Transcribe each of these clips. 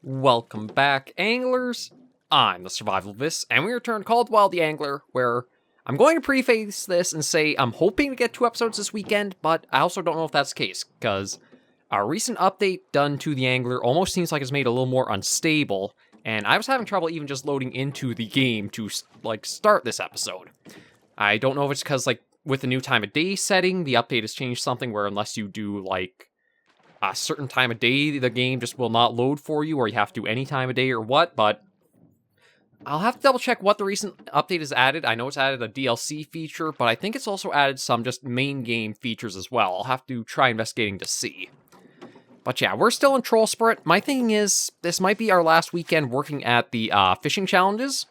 Welcome back, anglers. I'm the Survivalist, and we return to Call of the Wild the Angler, where I'm going to preface this and say I'm hoping to get 2 episodes this weekend, but I also don't know if that's the case, because our recent update done to the Angler almost seems like it's made it a little more unstable, and I was having trouble even just loading into the game to, start this episode. I don't know if it's because, with the new time of day setting, the update has changed something where unless you do, a certain time of day, the game just will not load for you, or you have to do any time of day or what, but I'll have to double check what the recent update has added. I know it's added a DLC feature, but I think it's also added some just main game features as well. I'll have to try investigating to see. But yeah, we're still in Trollsporet. My thinking is, this might be our last weekend working at the fishing challenges.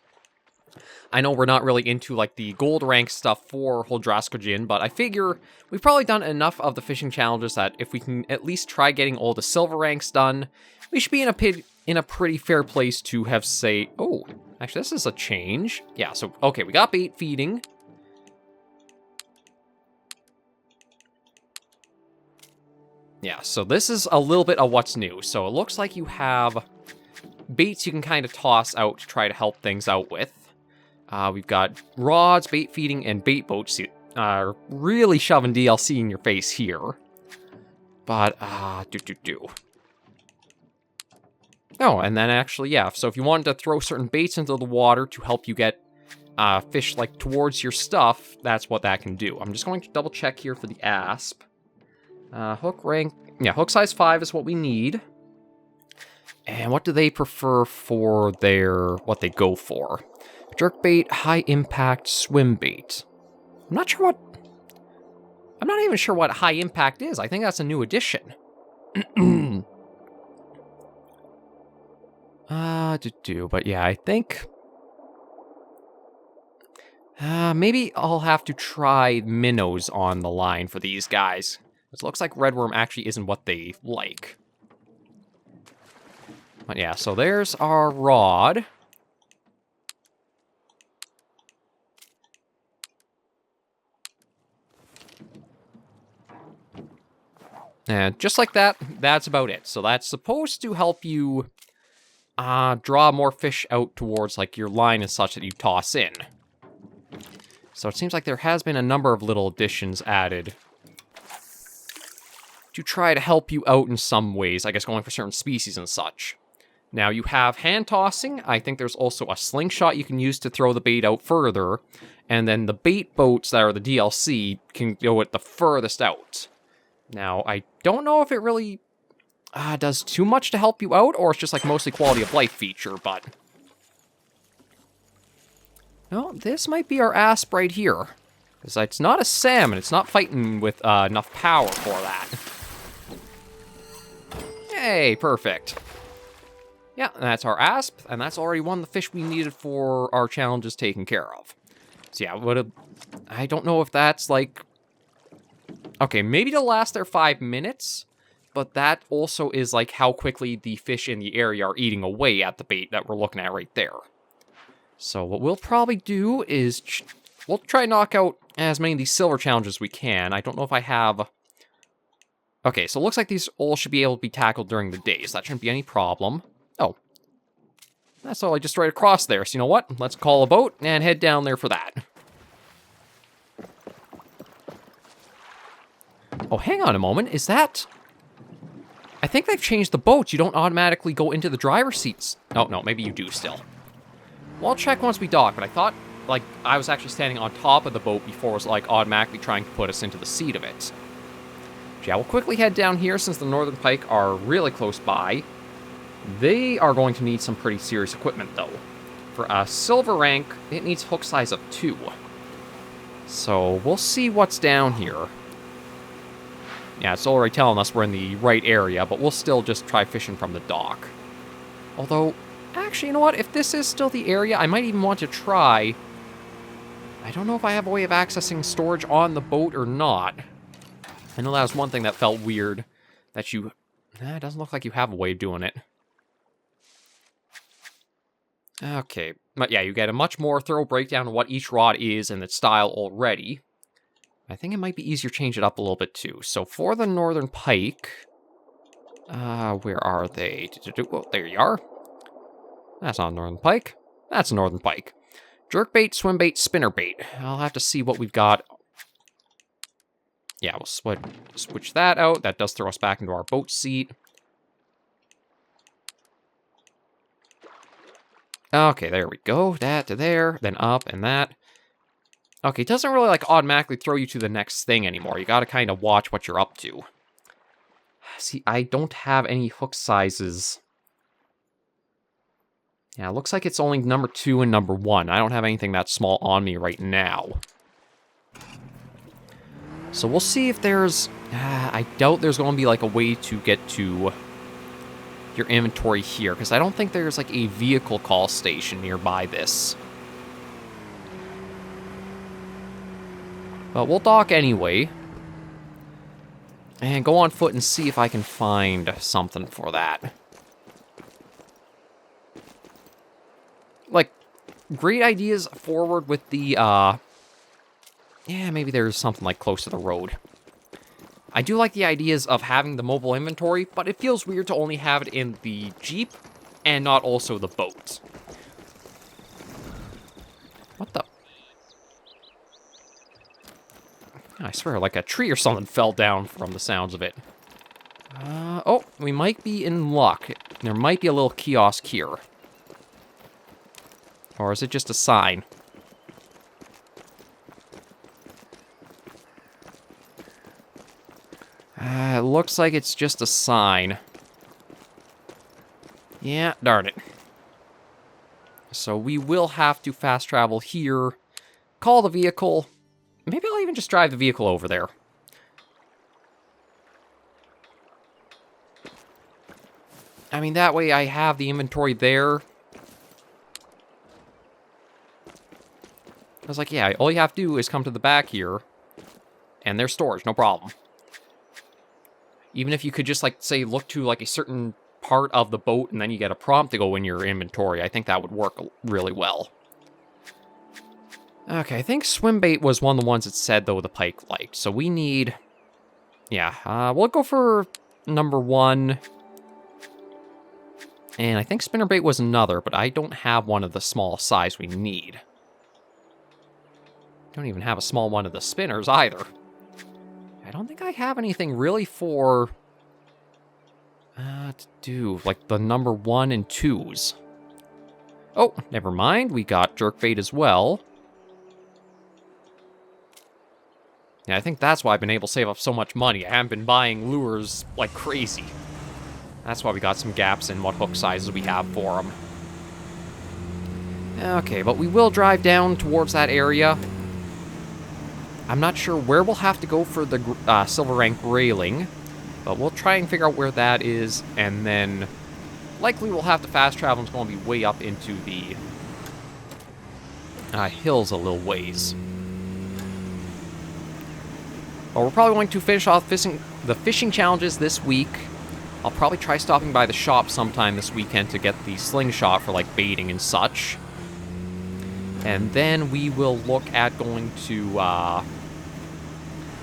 I know we're not really into, the gold rank stuff for Holdraskojin, but I figure we've probably done enough of the fishing challenges that if we can at least try getting all the silver ranks done, we should be in a pretty fair place to have say, oh, actually, this is a change. Yeah, so, okay, we got bait feeding. Yeah, so this is a little bit of what's new. So it looks like you have baits you can kind of toss out to try to help things out with. We've got rods, bait feeding, and bait boats really shoving DLC in your face here. But, Oh, and then actually, yeah, so if you wanted to throw certain baits into the water to help you get fish, towards your stuff, that's what that can do. I'm just going to double check here for the asp. Hook rank, yeah, hook size 5 is what we need. And what do they prefer for what they go for? Jerkbait, high impact, swim bait. I'm not even sure what high impact is. I think that's a new addition. But yeah, I think maybe I'll have to try minnows on the line for these guys. It looks like redworm actually isn't what they like. But yeah, so there's our rod. And just like that, that's about it. So that's supposed to help you draw more fish out towards your line and such that you toss in. So it seems like there has been a number of little additions added to try to help you out in some ways, I guess going for certain species and such. Now you have hand tossing. I think there's also a slingshot you can use to throw the bait out further. And then the bait boats that are the DLC can go at the furthest out. Now, I don't know if it really does too much to help you out, or it's just mostly quality of life feature, but... No, this might be our asp right here. Because it's not a salmon, it's not fighting with enough power for that. Hey, perfect. Yeah, that's our asp, and that's already one of the fish we needed for our challenges taken care of. So yeah, I don't know if that's okay, maybe it'll last there 5 minutes, but that also is how quickly the fish in the area are eating away at the bait that we're looking at right there. So what we'll probably do is we'll try to knock out as many of these silver challenges as we can. I don't know if I have... Okay, so it looks like these all should be able to be tackled during the day, so that shouldn't be any problem. Oh. That's all just right across there, so you know what? Let's call a boat and head down there for that. Oh, hang on a moment. Is that... I think they've changed the boats. You don't automatically go into the driver's seats. Oh, no, maybe you do still. Well, I'll check once we dock, but I thought, I was actually standing on top of the boat before it was, automatically trying to put us into the seat of it. So, yeah, we'll quickly head down here since the northern pike are really close by. They are going to need some pretty serious equipment, though. For a silver rank, it needs hook size of 2. So, we'll see what's down here. Yeah, it's already telling us we're in the right area, but we'll still just try fishing from the dock. Although, actually, you know what? If this is still the area, I might even want to try... I don't know if I have a way of accessing storage on the boat or not. I know that was one thing that felt weird, that you... it doesn't look like you have a way of doing it. Okay, but yeah, you get a much more thorough breakdown of what each rod is and its style already. I think it might be easier to change it up a little bit too. So for the northern pike, Where are they? Oh, there you are. That's not a northern pike. That's a northern pike. Jerkbait, swimbait, spinnerbait. I'll have to see what we've got. Yeah, we'll switch that out. That does throw us back into our boat seat. Okay, there we go. That to there, then up and that. Okay, it doesn't really like automatically throw you to the next thing anymore. You gotta kind of watch what you're up to. See, I don't have any hook sizes. Yeah, it looks like it's only number 2 and number 1. I don't have anything that small on me right now. So we'll see if there's... I doubt there's going to be like a way to get to your inventory here, because I don't think there's like a vehicle call station nearby this. But we'll dock anyway. And go on foot and see if I can find something for that. Like, great ideas forward with the, yeah, maybe there's something like close to the road. I do like the ideas of having the mobile inventory, but it feels weird to only have it in the Jeep and not also the boat. What the? I swear, like a tree or something fell down from the sounds of it. Oh, we might be in luck. There might be a little kiosk here. Or is it just a sign? It looks like it's just a sign. Yeah, darn it. So we will have to fast travel here, call the vehicle. Maybe I'll even just drive the vehicle over there. I mean, that way I have the inventory there. I was like, yeah, all you have to do is come to the back here, and there's storage, no problem. Even if you could just, like, say, look to, like, a certain part of the boat, and then you get a prompt to go in your inventory, I think that would work really well. Okay, I think swimbait was one of the ones that said, though, the pike liked. So we need... Yeah, we'll go for number 1. And I think spinnerbait was another, but I don't have one of the small size we need. Don't even have a small one of the spinners either. I don't think I have anything really for... to do, like, the number 1 and 2s. Oh, never mind. We got jerkbait as well. Yeah, I think that's why I've been able to save up so much money. I haven't been buying lures like crazy. That's why we got some gaps in what hook sizes we have for them. Okay, but we will drive down towards that area. I'm not sure where we'll have to go for the silver rank railing, but we'll try and figure out where that is, and then likely we'll have to fast travel. It's going to be way up into the hills a little ways. But we're probably going to finish off the fishing challenges this week. I'll probably try stopping by the shop sometime this weekend to get the slingshot for, like, baiting and such. And then we will look at going to,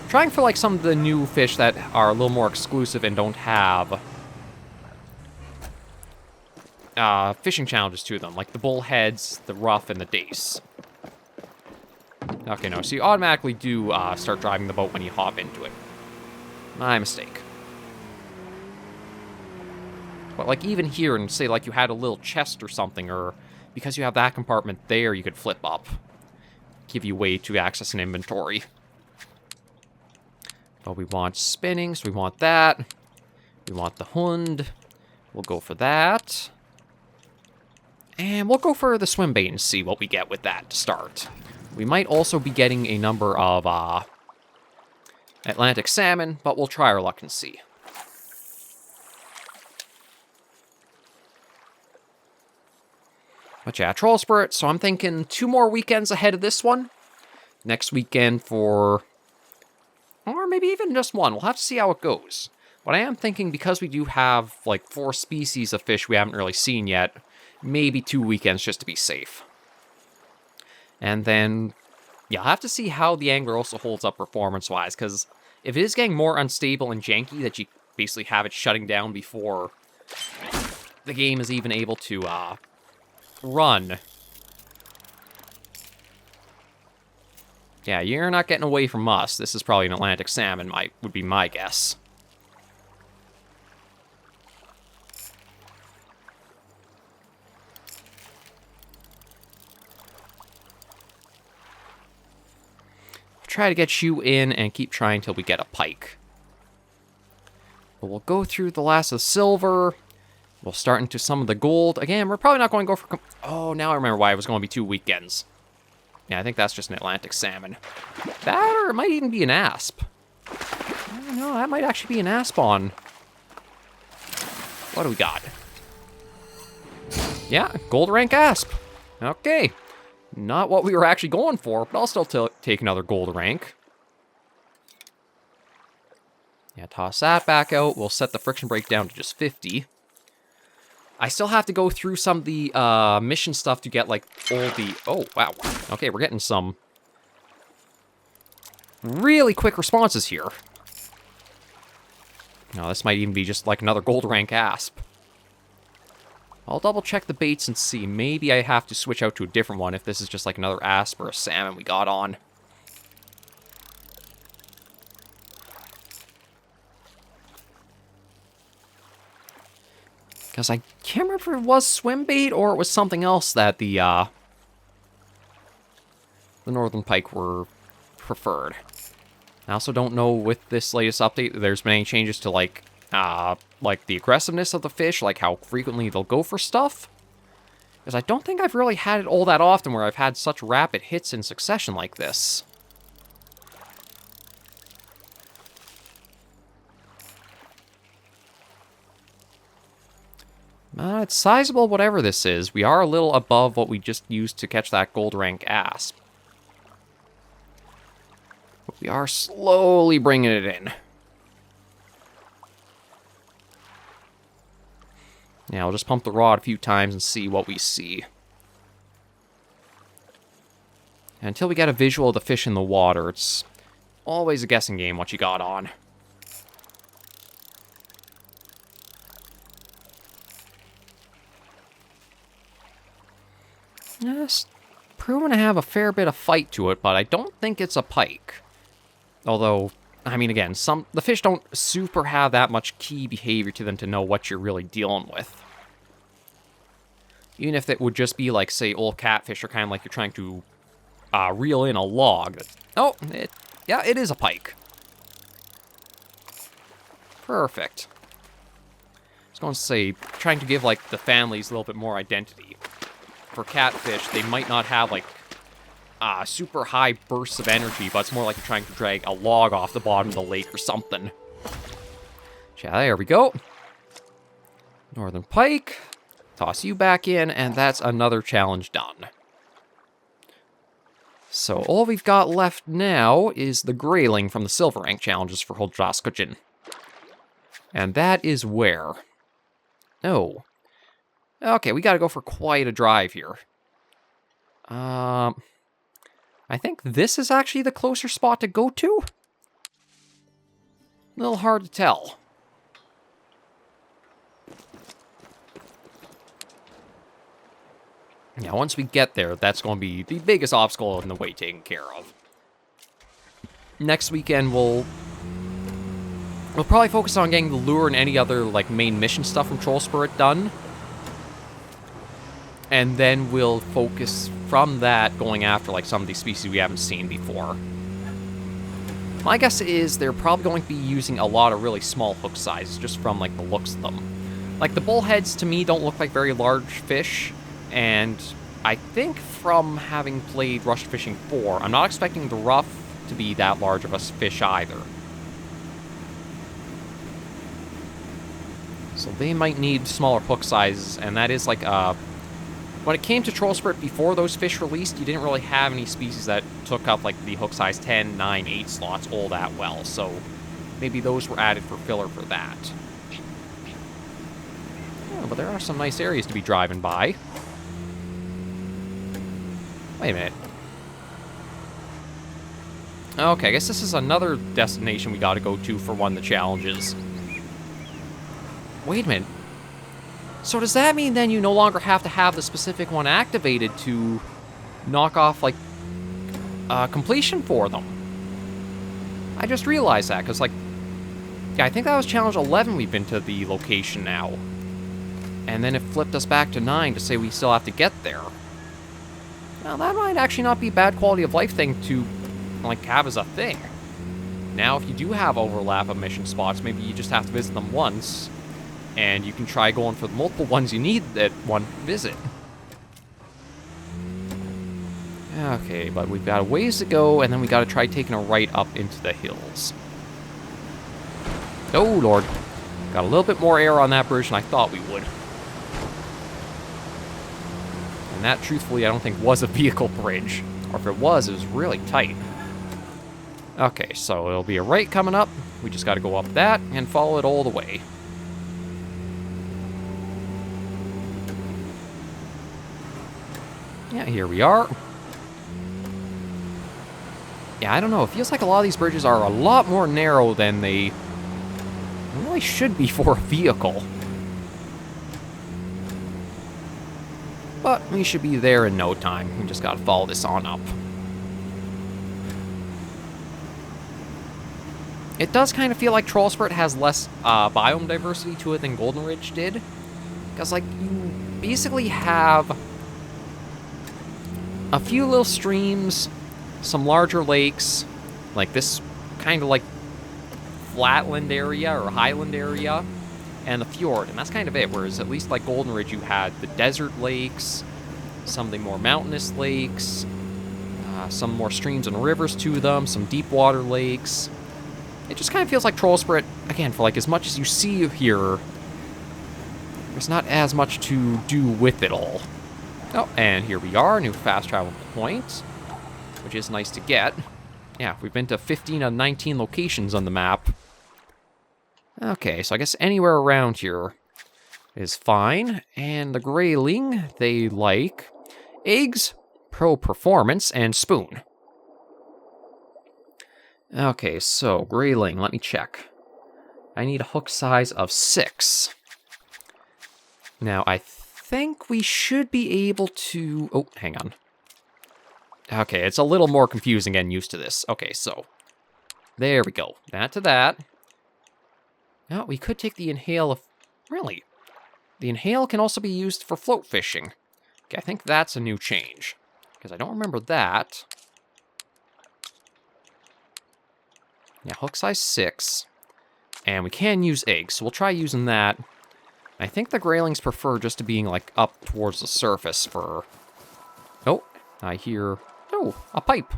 trying for, like, some of the new fish that are a little more exclusive and don't have fishing challenges to them, like the bullheads, the rough, and the dace. Okay, no, so you automatically do start driving the boat when you hop into it. My mistake. But, like, even here, and say, like, you had a little chest or something, or because you have that compartment there, you could flip up. Give you a way to access an inventory. But we want spinning, so we want that. We want the Hund. We'll go for that. And we'll go for the swim bait and see what we get with that to start. We might also be getting a number of Atlantic salmon, but we'll try our luck and see. But yeah, Trollsporet, so I'm thinking 2 more weekends ahead of this one. Next weekend for... or maybe even just 1. We'll have to see how it goes. But I am thinking, because we do have, like, 4 species of fish we haven't really seen yet, maybe 2 weekends just to be safe. And then, yeah, I'll have to see how the angler also holds up performance-wise, because if it is getting more unstable and janky that you basically have it shutting down before the game is even able to run. Yeah, you're not getting away from us. This is probably an Atlantic salmon, would be my guess. Try to get you in and keep trying till we get a pike. But we'll go through the last of the silver. We'll start into some of the gold. Again, we're probably not going to go for... Oh, now I remember why it was going to be 2 weekends. Yeah, I think that's just an Atlantic salmon. That, or it might even be an asp. I don't know, that might actually be an asp on. What do we got? Yeah, gold rank asp. Okay. Not what we were actually going for, but I'll still take another gold rank. Yeah, toss that back out. We'll set the friction break down to just 50. I still have to go through some of the mission stuff to get, like, all the... Oh, wow. Okay, we're getting some really quick responses here. No, this might even be just, like, another gold rank asp. I'll double check the baits and see. Maybe I have to switch out to a different one if this is just like another asp or a salmon we got on. Because I can't remember if it was swim bait or it was something else that the northern pike were preferred. I also don't know with this latest update that there's been any changes to like the aggressiveness of the fish, like how frequently they'll go for stuff. Because I don't think I've really had it all that often where I've had such rapid hits in succession like this. It's sizable, whatever this is. We are a little above what we just used to catch that gold rank asp. But we are slowly bringing it in. Yeah, I'll just pump the rod a few times and see what we see. And until we get a visual of the fish in the water, it's always a guessing game what you got on. It's proven to have a fair bit of fight to it, but I don't think it's a pike. Although, I mean, again, the fish don't super have that much key behavior to them to know what you're really dealing with. Even if it would just be like, say, old catfish, or kind of like you're trying to reel in a log. Oh, yeah, it is a pike. Perfect. I was going to say, trying to give, like, the families a little bit more identity. For catfish, they might not have, like, super high bursts of energy, but it's more like you're trying to drag a log off the bottom of the lake or something. Yeah, there we go. Northern pike. Toss you back in, and that's another challenge done. So all we've got left now is the grayling from the silver rank challenges for Holdjaskujin. And that is where? Oh. Okay, we gotta go for quite a drive here. I think this is actually the closer spot to go to? A little hard to tell. Yeah, once we get there, that's going to be the biggest obstacle in the way taken care of. Next weekend, we'll probably focus on getting the lure and any other, like, main mission stuff from Trollsporet done. And then we'll focus from that going after, like, some of these species we haven't seen before. My guess is they're probably going to be using a lot of really small hook sizes, just from, like, the looks of them. Like, the bullheads, to me, don't look like very large fish. And I think from having played Rush Fishing 4, I'm not expecting the rough to be that large of a fish either. So they might need smaller hook sizes, and that is like, when it came to Trollsporet before those fish released, you didn't really have any species that took up, like, the hook size 10, 9, 8 slots all that well, so maybe those were added for filler for that. Yeah, but there are some nice areas to be driving by. Wait a minute. Okay, I guess this is another destination we gotta go to for one of the challenges. Wait a minute. So does that mean then you no longer have to have the specific one activated to knock off, like, completion for them? I just realized that, because, like, yeah, I think that was challenge 11 we've been to the location now. And then it flipped us back to 9 to say we still have to get there. Now, that might actually not be a bad quality of life thing to, like, have as a thing. Now, if you do have overlap of mission spots, maybe you just have to visit them once, and you can try going for the multiple ones you need at one visit. Okay, but we've got a ways to go, and then we gotta try taking a right up into the hills. Oh, Lord. Got a little bit more air on that bridge than I thought we would. And that, truthfully, I don't think was a vehicle bridge. Or if it was really tight. Okay, so it'll be a right coming up. We just gotta go up that and follow it all the way. Yeah, here we are. Yeah, I don't know. It feels like a lot of these bridges are a lot more narrow than they really should be for a vehicle. But we should be there in no time. We just gotta follow this on up. It does kind of feel like Trollsporet has less biome diversity to it than Golden Ridge did. Because, like, you basically have a few little streams, some larger lakes, like this kind of like flatland area or highland area, and the fjord, and that's kind of it. Whereas at least like Golden Ridge, you had the desert lakes, some of the more mountainous lakes, some more streams and rivers to them, some deep water lakes. It just kind of feels like Trollsporet, again, for like as much as you see here, there's not as much to do with it all. Oh, and here we are, new fast travel point, which is nice to get. Yeah, we've been to 15 of 19 locations on the map. Okay, so I guess anywhere around here is fine. And the grayling, they like eggs, pro performance, and spoon. Okay, so grayling, let me check. I need a hook size of 6. Now, I think we should be able to... Oh, hang on. Okay, it's a little more confusing getting used to this. Okay, so there we go. That to that. Now, we could take the inhale of... Really? The inhale can also be used for float fishing. Okay, I think that's a new change. Because I don't remember that. Yeah, hook size 6. And we can use eggs, so we'll try using that. I think the graylings prefer just to being, like, up towards the surface for... Oh, I hear... Oh, a pipe.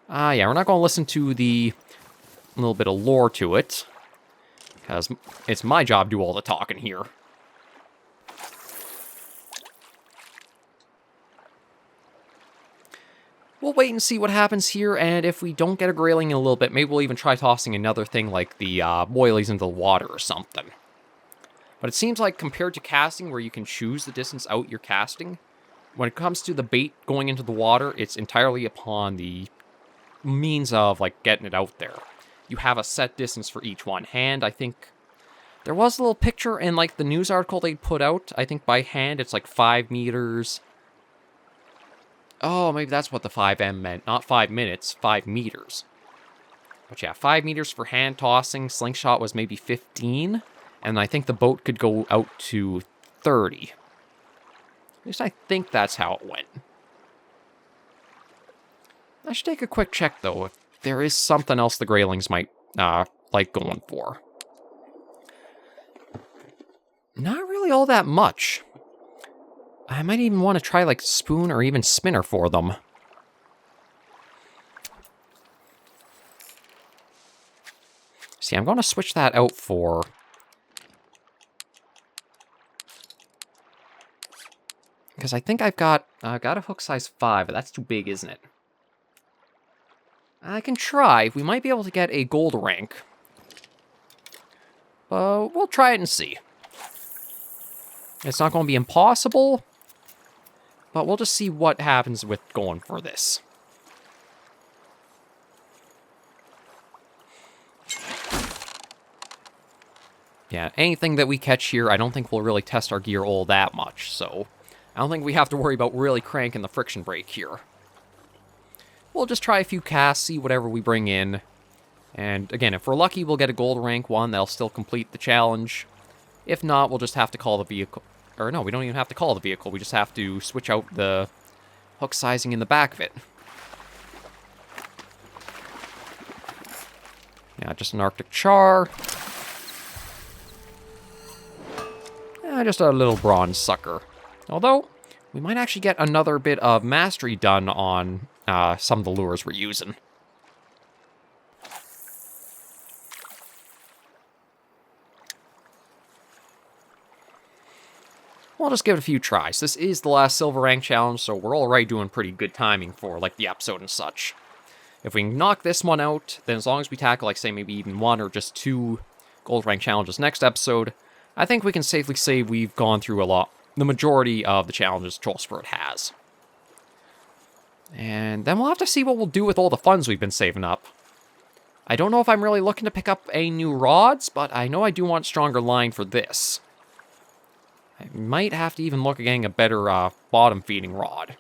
Yeah, we're not going to listen to the little bit of lore to it. Because it's my job to do all the talking here. We'll wait and see what happens here, and if we don't get a grayling in a little bit, maybe we'll even try tossing another thing like the boilies into the water or something. But it seems like compared to casting, where you can choose the distance out you're casting, when it comes to the bait going into the water, it's entirely upon the means of, like, getting it out there. You have a set distance for each one. Hand, I think... There was a little picture in, like, the news article they put out. I think by hand, it's like 5 meters... Oh, maybe that's what the 5M meant. Not 5 minutes, 5 meters. But yeah, 5 meters for hand tossing. Slingshot was maybe 15. And I think the boat could go out to 30. At least I think that's how it went. I should take a quick check, though, if there is something else the graylings might like going for. Not really all that much. I might even want to try, like, spoon or even spinner for them. See, I'm going to switch that out for... Because I think I've got a hook size 5, but that's too big, isn't it? I can try. We might be able to get a gold rank. We'll try it and see. It's not going to be impossible, but we'll just see what happens with going for this. Yeah, anything that we catch here, I don't think will really test our gear all that much, so I don't think we have to worry about really cranking the friction brake here. We'll just try a few casts, see whatever we bring in. And again, if we're lucky, we'll get a gold rank 1 that'll still complete the challenge. If not, we'll just have to call the vehicle. Or no, we don't even have to call the vehicle. We just have to switch out the hook sizing in the back of it. Yeah, just an Arctic char. Yeah, just a little bronze sucker. Although, we might actually get another bit of mastery done on some of the lures we're using. We'll just give it a few tries. This is the last silver rank challenge, so we're already doing pretty good timing for like the episode and such. If we can knock this one out, then as long as we tackle, like, say, maybe even 1 or just 2 gold rank challenges next episode, I think we can safely say we've gone through the majority of the challenges Trollsporet has. And then we'll have to see what we'll do with all the funds we've been saving up. I don't know if I'm really looking to pick up any new rods, but I know I do want stronger line for this. I might have to even look at getting a better bottom feeding rod.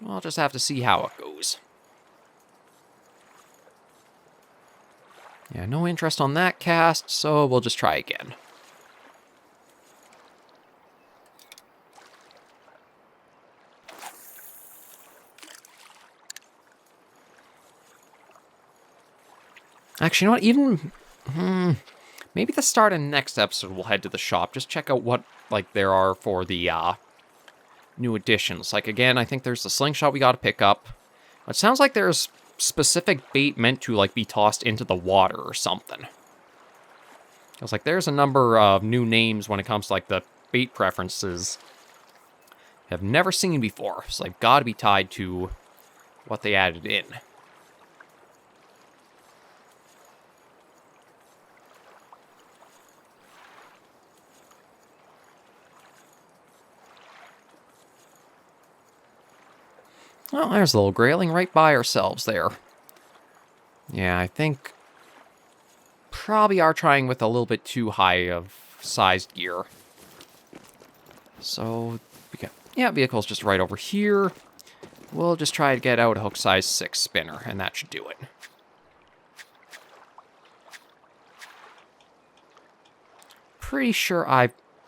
I'll just have to see how it goes. Yeah, no interest on that cast, so we'll just try again. Actually, you know what? Even... maybe the start of next episode we'll head to the shop. Just check out what, like, there are for the, new additions. Like, again, I think there's the slingshot we gotta pick up. It sounds like there's specific bait meant to, like, be tossed into the water or something. It's like, there's a number of new names when it comes to, like, the bait preferences I've never seen before. So they've gotta be tied to what they added in. Well, there's a little grayling right by ourselves there. Yeah, I think probably are trying with a little bit too high of sized gear. So, yeah, vehicle's just right over here. We'll just try to get out a hook size 6 spinner, and that should do it. Pretty sure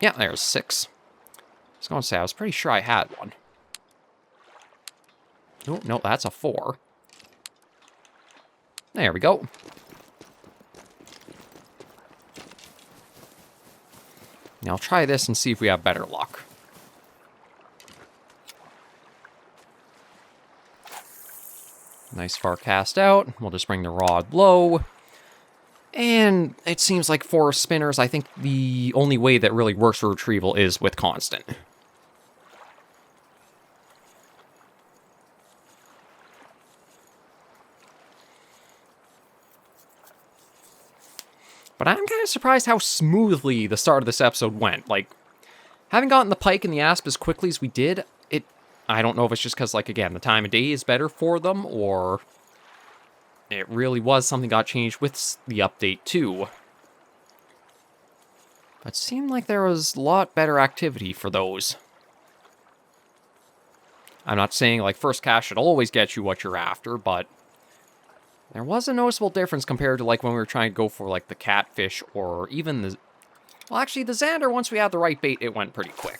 yeah, there's 6. I was going to say, I was pretty sure I had one. Oh, no, that's a 4. There we go. Now I'll try this and see if we have better luck. Nice far cast out. We'll just bring the rod low. And it seems like for spinners, I think the only way that really works for retrieval is with constant. But I'm kind of surprised how smoothly the start of this episode went. Like, having gotten the pike and the asp as quickly as we did, I don't know if it's just because, like, again, the time of day is better for them, or it really was something got changed with the update, too. But it seemed like there was a lot better activity for those. I'm not saying, like, first cast should always get you what you're after, but there was a noticeable difference compared to, like, when we were trying to go for, like, the catfish or even the... Well, actually, the Xander, once we had the right bait, it went pretty quick.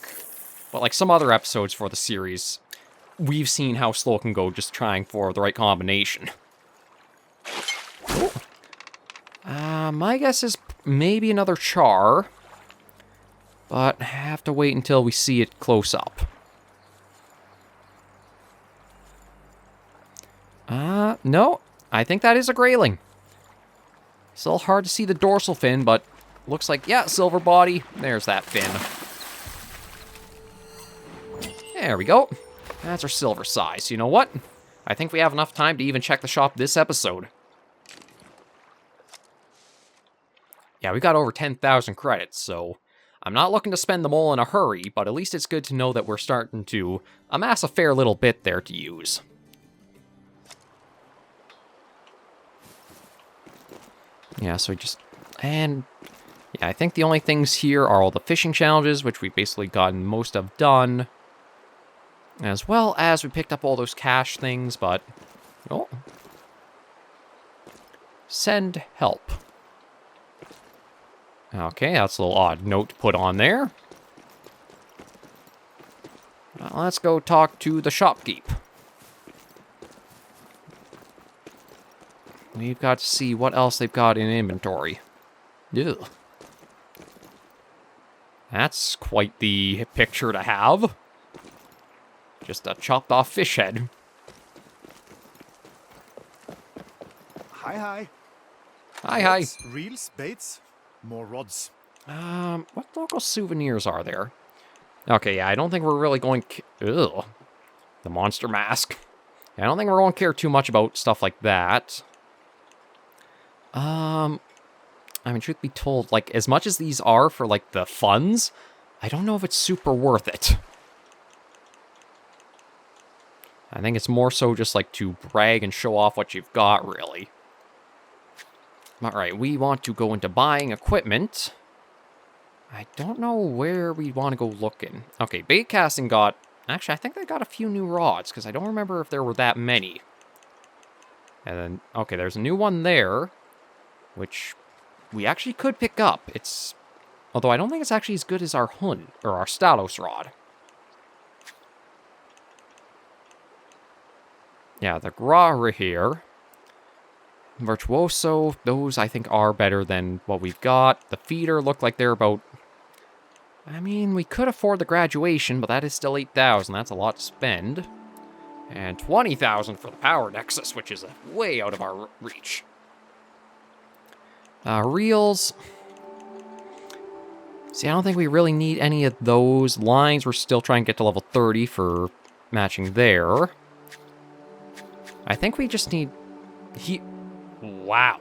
But, like, some other episodes for the series, we've seen how slow it can go just trying for the right combination. My guess is maybe another char, but have to wait until we see it close up. No. I think that is a grayling. Still hard to see the dorsal fin, but looks like, yeah, silver body. There's that fin. There we go. That's our silver size. You know what? I think we have enough time to even check the shop this episode. Yeah, we got over 10,000 credits, so I'm not looking to spend them all in a hurry, but at least it's good to know that we're starting to amass a fair little bit there to use. Yeah, so and yeah, I think the only things here are all the fishing challenges, which we've basically gotten most of done. As well as we picked up all those cash things, but... Oh. Send help. Okay, that's a little odd note to put on there. Well, let's go talk to the shopkeep. We've got to see what else they've got in inventory. Ew. That's quite the picture to have. Just a chopped off fish head. Hi. Hi. Reels, baits, more rods. What local souvenirs are there? Okay, yeah, I don't think we're really going... Ugh. The monster mask. Yeah, I don't think we're going to care too much about stuff like that. I mean, truth be told, like, as much as these are for, like, the funds, I don't know if it's super worth it. I think it's more so just, like, to brag and show off what you've got, really. Alright, we want to go into buying equipment. I don't know where we want to go looking. Okay, bait casting got... Actually, I think they got a few new rods, because I don't remember if there were that many. And then, okay, there's a new one there, which we actually could pick up. It's... Although I don't think it's actually as good as our Hun, or our Stalos rod. Yeah, the Gra here. Virtuoso, those I think are better than what we've got. The feeder look like they're about... I mean, we could afford the graduation, but that is still 8,000. That's a lot to spend. And 20,000 for the power nexus, which is way out of our reach. Reels. See, I don't think we really need any of those. Lines, we're still trying to get to level 30 for matching there. I think we just need... Wow.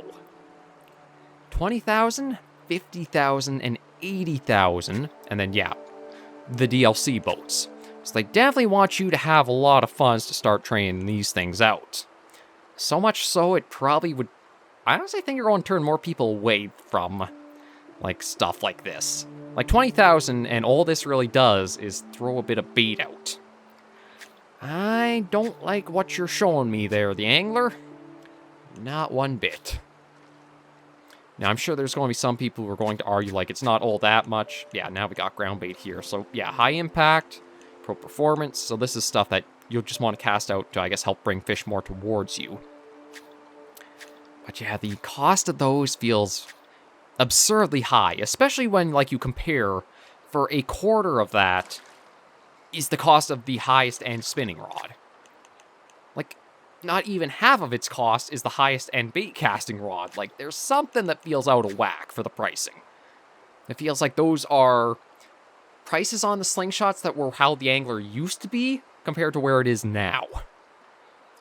20,000, 50,000, and 80,000. And then, yeah, the DLC boats. So they definitely want you to have a lot of funds to start training these things out. So much so, it probably would... I honestly think you're going to turn more people away from, like, stuff like this. Like, 20,000, and all this really does is throw a bit of bait out. I don't like what you're showing me there, the angler. Not one bit. Now, I'm sure there's going to be some people who are going to argue, like, it's not all that much. Yeah, now we got ground bait here. So, yeah, high impact, pro performance. So this is stuff that you'll just want to cast out to, I guess, help bring fish more towards you. But yeah, the cost of those feels absurdly high, especially when, like, you compare for a quarter of that is the cost of the highest end spinning rod. Like, not even half of its cost is the highest end bait casting rod. Like, there's something that feels out of whack for the pricing. It feels like those are prices on the slingshots that were how the angler used to be compared to where it is now.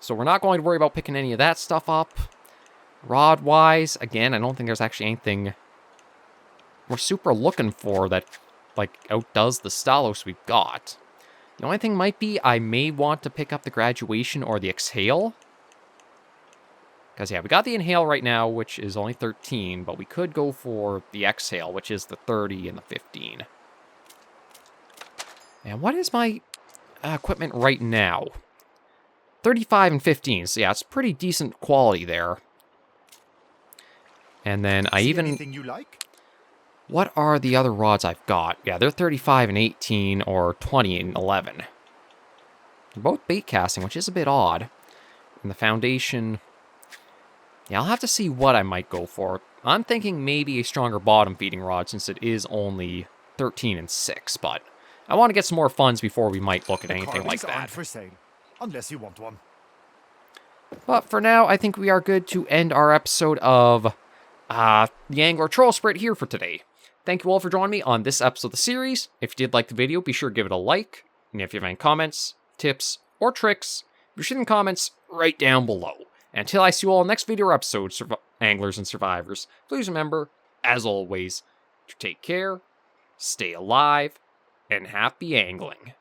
So we're not going to worry about picking any of that stuff up. Rod-wise, again, I don't think there's actually anything we're super looking for that, like, outdoes the Stalos we've got. The only thing might be I may want to pick up the Graduation or the Exhale. Because, yeah, we got the Inhale right now, which is only 13, but we could go for the Exhale, which is the 30 and the 15. And what is my equipment right now? 35 and 15, so yeah, it's pretty decent quality there. And then I even... Anything you like? What are the other rods I've got? Yeah, they're 35 and 18, or 20 and 11. They're both bait casting, which is a bit odd. And the foundation... Yeah, I'll have to see what I might go for. I'm thinking maybe a stronger bottom feeding rod, since it is only 13 and 6, but... I want to get some more funds before we might look at anything like that. Aren't for sale, unless you want one. But for now, I think we are good to end our episode of the Angler Trollsporet here for today. Thank you all for joining me on this episode of the series. If you did like the video, be sure to give it a like. And if you have any comments, tips, or tricks, be sure to comments right down below. And until I see you all in the next video or episode, Anglers and Survivors, please remember, as always, to take care, stay alive, and happy angling.